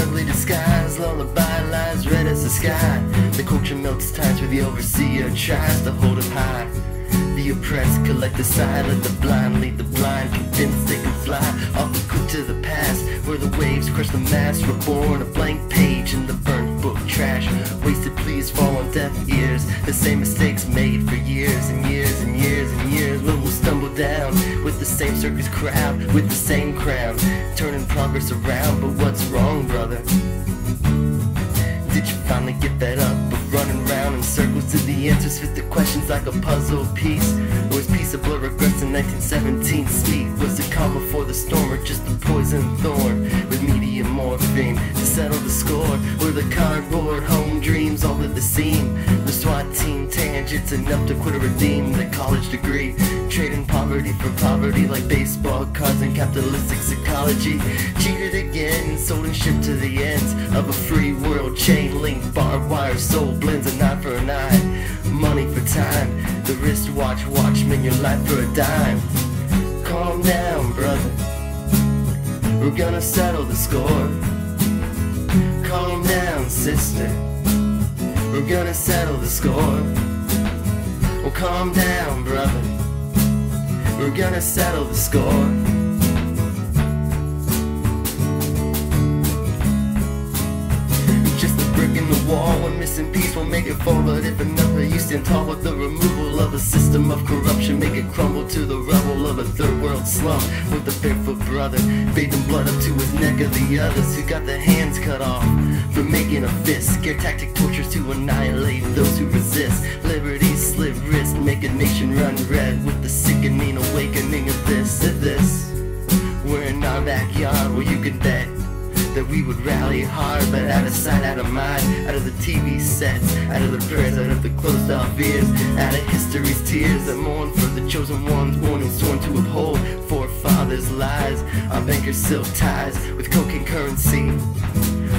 ugly disguise, lullaby lies red as the sky. The culture melts ties where the overseer tries to hold it high. The oppressed collect the side, let the blind lead the blind, convinced they can fly off the cliff to the past, where the waves crush the mass. Reborn, a blank page in the burnt book trash. Wasted pleas fall on deaf ears, the same mistakes made for years and years and years and years. When we'll stumble down with the same circus crowd, with the same crown, turning progress around. But what's wrong, brother? Did you finally get that up of running round in circles till the answers fit the questions like a puzzle piece? Or was peace a blur regrets in 1917 speed? Was the calm before the storm, or just a poison thorn with medium morphine to settle the score? Were the cardboard home dreams all at the seam? The SWAT team tangents enough to quit or redeem the college degree, trading poverty for poverty like baseball cards and capitalistic psychology. Cheated again, sold and shipped to the ends of a free world. Chain link, barbed wire, soul blends, an eye for an eye. Money for time, the wristwatch, watchman, your life for a dime. Calm down, brother, we're gonna settle the score. Calm down, sister, we're gonna settle the score. Well, calm down, brother, we're gonna settle the score. Just a brick in the wall, one missing piece will make it fall. But if another you stand tall with the removal of a system of corruption, make it crumble to the rubble of a third world slum. With the barefoot brother bathing blood up to his neck of the others who got their hands cut off for making a fist. Scare tactic tortures to annihilate those who resist. Liberty slit wrist, make a nation run red with the sickening awakening of this. We're in our backyard where you can bet that we would rally hard, but out of sight, out of mind, out of the TV sets, out of the prayers, out of the closed off ears, out of history's tears that mourn for the chosen ones born and sworn to uphold forefathers' lies. Our bankers silk ties with cocaine currency.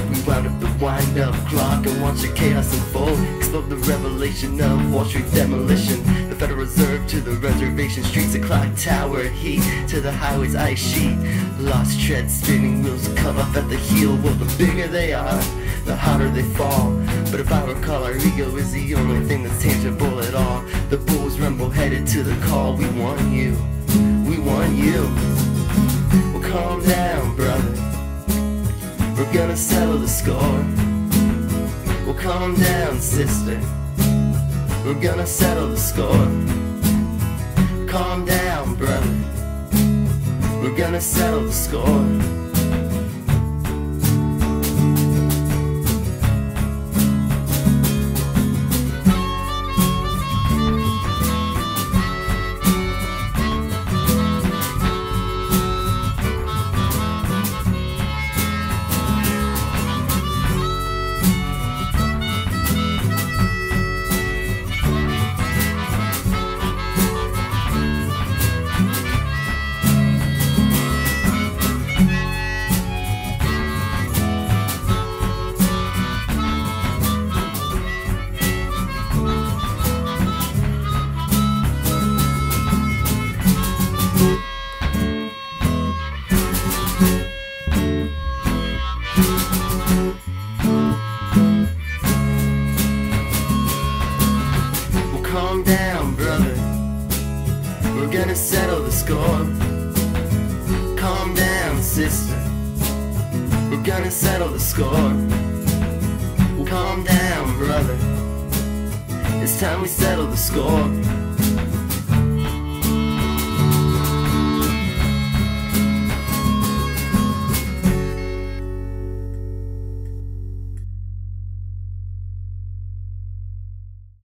We wound up the wind-up clock and watched the chaos unfold. Explode the revelation of Wall Street demolition. The Federal Reserve to the reservation streets, the clock tower heat to the highway's ice sheet. Lost tread, spinning wheels come up at the heel. Well, the bigger they are, the harder they fall. But if I recall, our ego is the only thing that's tangible at all. The bulls rumble headed to the call. We want you, we want you. Well, calm down, brother, we're gonna settle the score. Well, calm down, sister, we're gonna settle the score. Calm down, brother, we're gonna settle the score. Calm down, brother, we're gonna settle the score. Calm down, sister, we're gonna settle the score. Calm down, brother, it's time we settle the score.